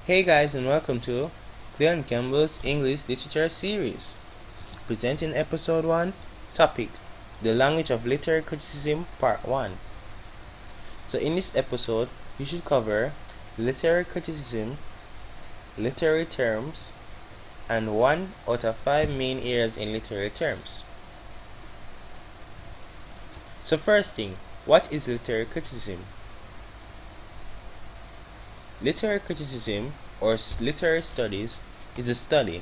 Hey guys, and welcome to Cleon Campbell's English Literature Series. Presenting episode 1, topic The Language of Literary Criticism, Part 1. So, in this episode, we should cover literary criticism, literary terms, and 1 out of 5 main areas in literary terms. So, first thing, what is literary criticism? Literary criticism, or literary studies, is a study,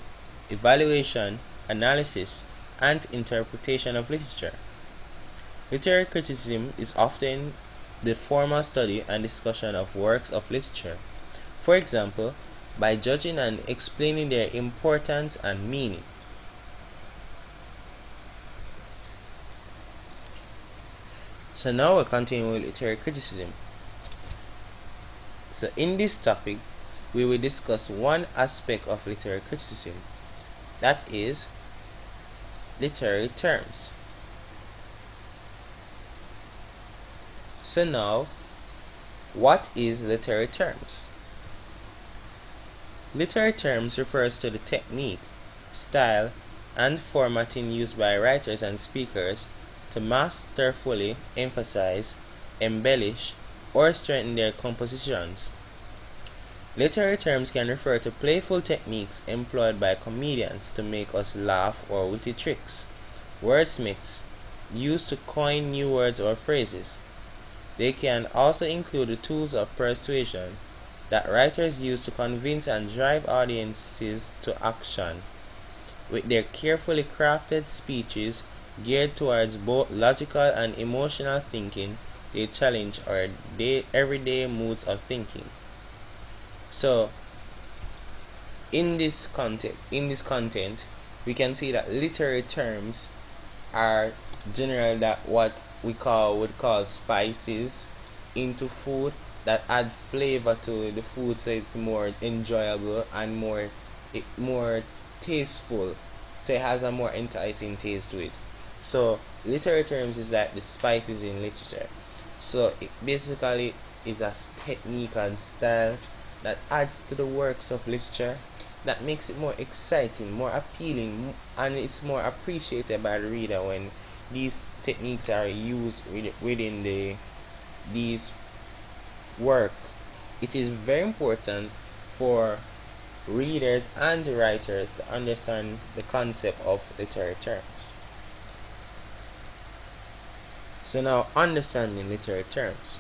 evaluation, analysis, and interpretation of literature. Literary criticism is often the formal study and discussion of works of literature, for example, by judging and explaining their importance and meaning. So now we're continuing with literary criticism. So in this topic, we will discuss one aspect of literary criticism, that is literary terms. So now, what is literary terms? Literary terms refers to the technique, style, and formatting used by writers and speakers to masterfully emphasize, embellish, or strengthen their compositions. Literary terms can refer to playful techniques employed by comedians to make us laugh or witty tricks, wordsmiths used to coin new words or phrases. They can also include the tools of persuasion that writers use to convince and drive audiences to action. With their carefully crafted speeches geared towards both logical and emotional thinking, they challenge our everyday moods of thinking. So, in this content, we can see that literary terms are generally that what we would call spices into food that add flavor to the food, so it's more enjoyable and more tasteful. So it has a more enticing taste to it. So literary terms is like the spices in literature. So it basically is a technique and style that adds to the works of literature, that makes it more exciting, more appealing, and it's more appreciated by the reader when these techniques are used within these work. It is very important for readers and writers to understand the concept of literary terms. So now, understanding literary terms.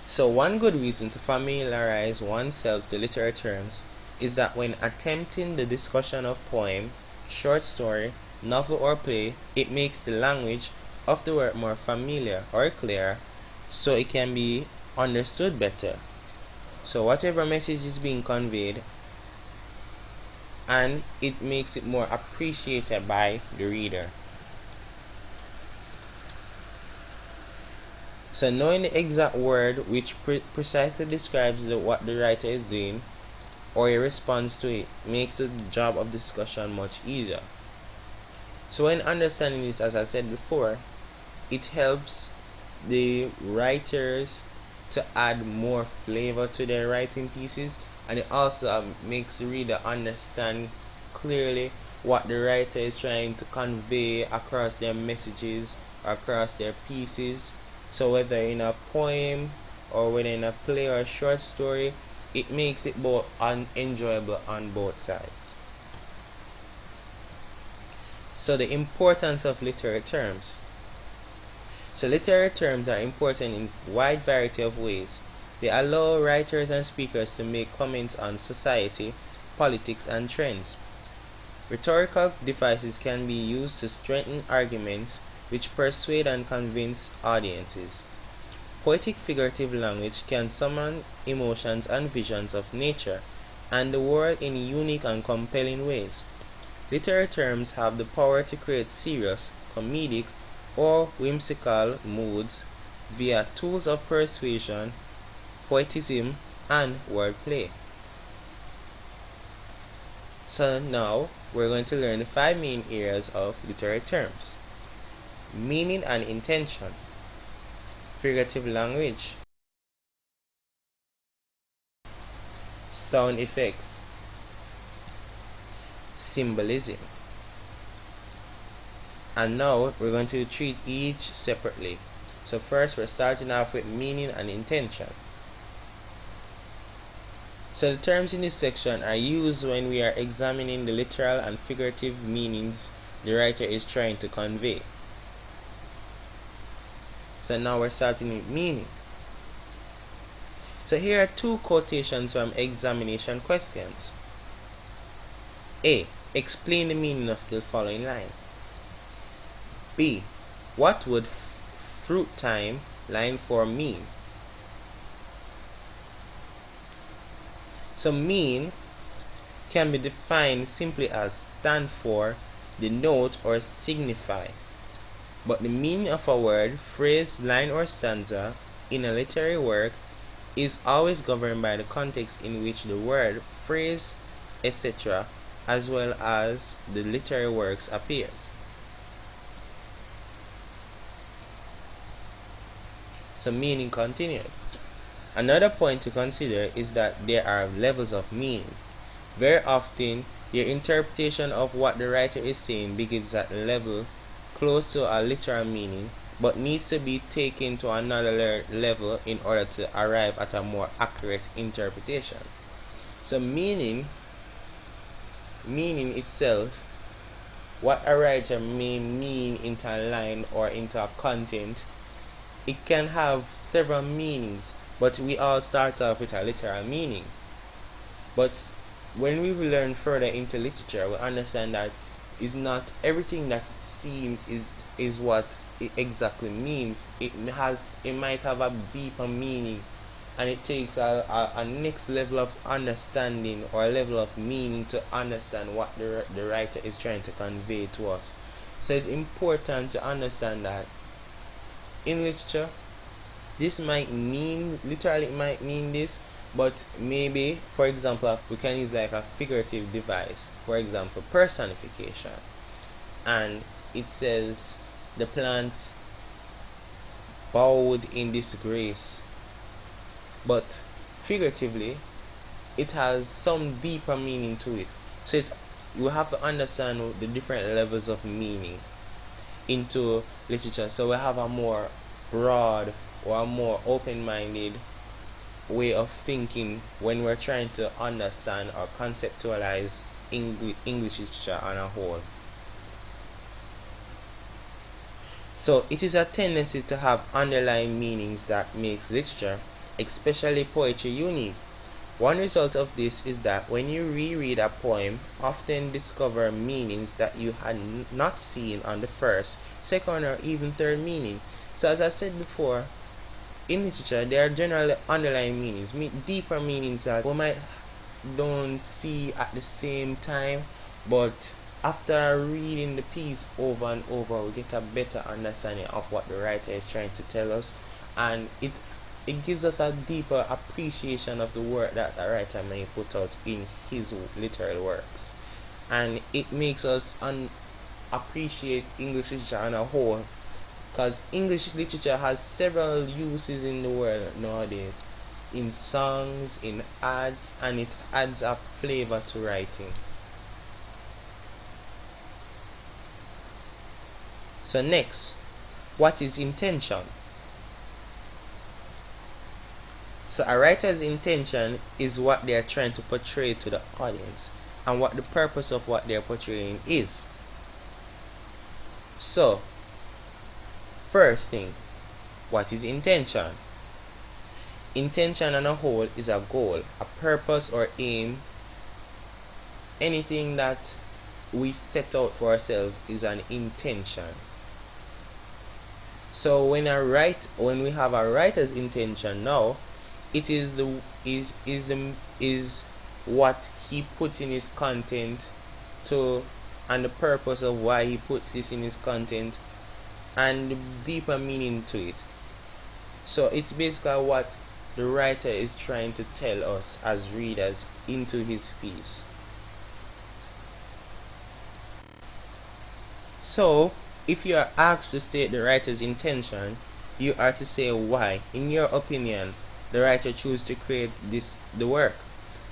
So one good reason to familiarize oneself to literary terms is that when attempting the discussion of poem, short story, novel or play, it makes the language of the work more familiar or clear, so it can be understood better. So whatever message is being conveyed, and it makes it more appreciated by the reader. So knowing the exact word which precisely describes what the writer is doing or a response to it makes the job of discussion much easier. So when understanding this, as I said before, it helps the writers to add more flavor to their writing pieces, and it also makes the reader understand clearly what the writer is trying to convey across their messages, across their pieces. So whether in a poem or whether in a play or a short story, it makes it both enjoyable on both sides. So the importance of literary terms. So literary terms are important in a wide variety of ways. They allow writers and speakers to make comments on society, politics, and trends. Rhetorical devices can be used to strengthen arguments which persuade and convince audiences. Poetic figurative language can summon emotions and visions of nature and the world in unique and compelling ways. Literary terms have the power to create serious, comedic, or whimsical moods via tools of persuasion, poetism, and wordplay. So now we're going to learn the 5 main areas of literary terms. Meaning and intention, figurative language, sound effects, symbolism. And now we're going to treat each separately. So first we're starting off with meaning and intention. So the terms in this section are used when we are examining the literal and figurative meanings the writer is trying to convey. So now we're starting with meaning. So here are two quotations from examination questions. A. Explain the meaning of the following line. B. What would fruit time line 4 mean? So mean can be defined simply as stand for, denote, or signify. But the meaning of a word, phrase, line, or stanza in a literary work is always governed by the context in which the word, phrase, etc., as well as the literary works appears. So meaning continued. Another point to consider is that there are levels of meaning. Very often, your interpretation of what the writer is saying begins at a level close to a literal meaning, but needs to be taken to another level in order to arrive at a more accurate interpretation. So meaning itself, what a writer may mean into a line or into a content, it can have several meanings, but we all start off with a literal meaning. But when we learn further into literature, we understand that it's not everything that it seems is what it exactly means. It might have a deeper meaning, and it takes a next level of understanding or a level of meaning to understand what the writer is trying to convey to us. So it's important to understand that in literature, this might mean, literally it might mean this, but maybe, for example, we can use like a figurative device, for example, personification. And it says, the plants bowed in disgrace. But figuratively, it has some deeper meaning to it. So you have to understand the different levels of meaning into literature. So we have a more broad or a more open-minded way of thinking when we're trying to understand or conceptualize English literature on a whole. So it is a tendency to have underlying meanings that makes literature, especially poetry, unique. One result of this is that when you reread a poem, often discover meanings that you had not seen on the first, second, or even third meaning. So as I said before, in literature there are generally underlying meanings, deeper meanings that we might don't see at the same time, but after reading the piece over and over, we get a better understanding of what the writer is trying to tell us, and it gives us a deeper appreciation of the work that the writer may put out in his literary works, and it makes us appreciate English literature on a whole, because English literature has several uses in the world nowadays, in songs, in ads, and it adds a flavor to writing. So next, what is intention? So a writer's intention is what they are trying to portray to the audience and what the purpose of what they are portraying is. So, first thing, what is intention? Intention on a whole is a goal, a purpose or aim. Anything that we set out for ourselves is an intention. So when we have a writer's intention now, it is what he puts in his content to, and the purpose of why he puts this in his content, and the deeper meaning to it. So it's basically what the writer is trying to tell us as readers into his piece. So if you are asked to state the writer's intention, you are to say why, in your opinion, the writer chose to create the work.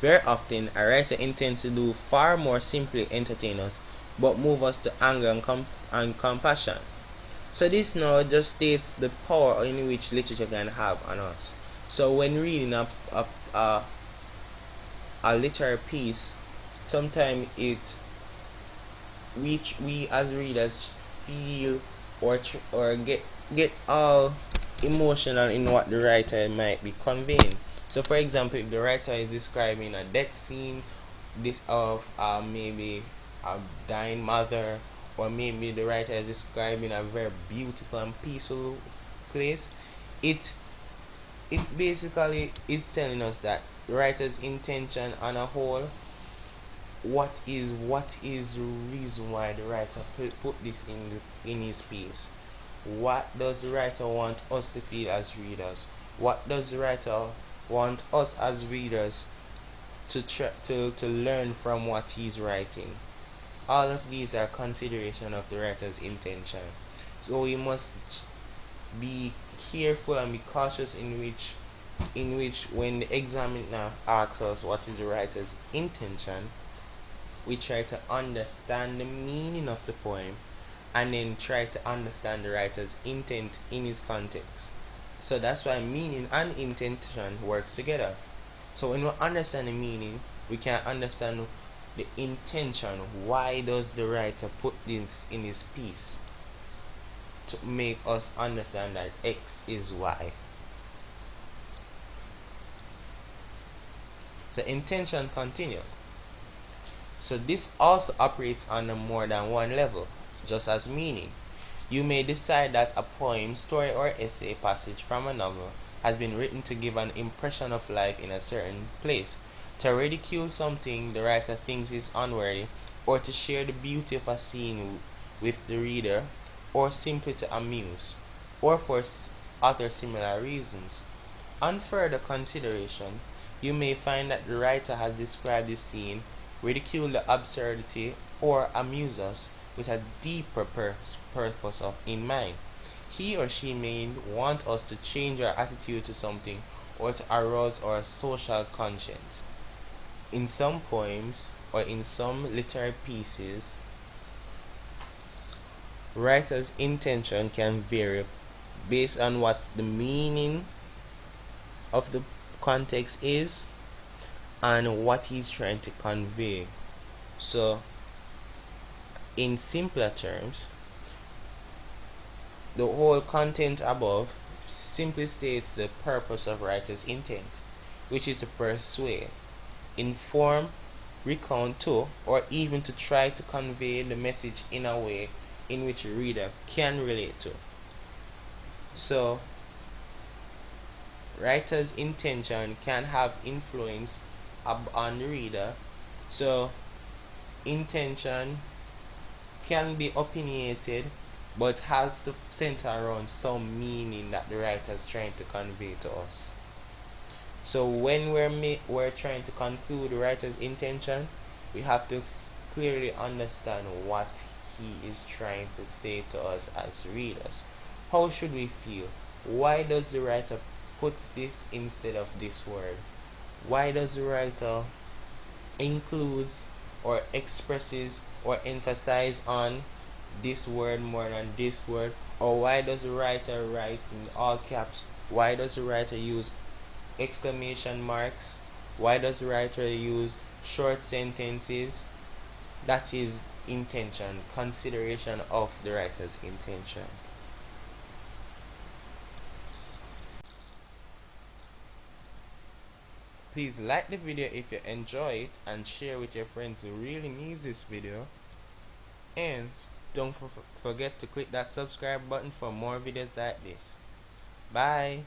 Very often, a writer intends to do far more simply entertain us, but move us to anger and compassion. So this now just states the power in which literature can have on us. So when reading a literary piece, sometimes we as readers feel or get all emotional in what the writer might be conveying. So for example, if the writer is describing a death scene, this of maybe a dying mother, or maybe the writer is describing a very beautiful and peaceful place, it basically is telling us that the writer's intention on a whole, what is the reason why the writer put this in his piece. What does the writer want us to feel as readers? What does the writer want us as readers to learn from what he's writing? All of these are consideration of the writer's intention. So we must be careful and be cautious in which when the examiner asks us what is the writer's intention, we try to understand the meaning of the poem and then try to understand the writer's intent in his context. So that's why meaning and intention works together. So when we understand the meaning, we can understand the intention. Why does the writer put this in his piece? To make us understand that X is Y. So intention continued. So this also operates on a more than one level, just as meaning. You may decide that a poem, story, or essay passage from a novel has been written to give an impression of life in a certain place, to ridicule something the writer thinks is unworthy, or to share the beauty of a scene with the reader, or simply to amuse, or for other similar reasons. On further consideration, you may find that the writer has described the scene, ridicule the absurdity, or amuse us with a deeper purpose in mind. He or she may want us to change our attitude to something or to arouse our social conscience. In some poems or in some literary pieces, writer's intention can vary based on what the meaning of the context is and what he's trying to convey. So in simpler terms, the whole content above simply states the purpose of writer's intent, which is to persuade, inform, recount to, or even to try to convey the message in a way in which the reader can relate to. So writer's intention can have influence on the reader. So intention can be opinionated but has to center around some meaning that the writer is trying to convey to us. So when we're trying to conclude the writer's intention, we have to clearly understand what he is trying to say to us as readers. How should we feel? Why does the writer put this instead of this word? Why does the writer includes or expresses or emphasize on this word more than this word? Or why does the writer write in all caps? Why does the writer use exclamation marks? Why does the writer use short sentences? That is intention, consideration of the writer's intention. Please like the video if you enjoy it and share with your friends who really needs this video. And don't forget to click that subscribe button for more videos like this. Bye.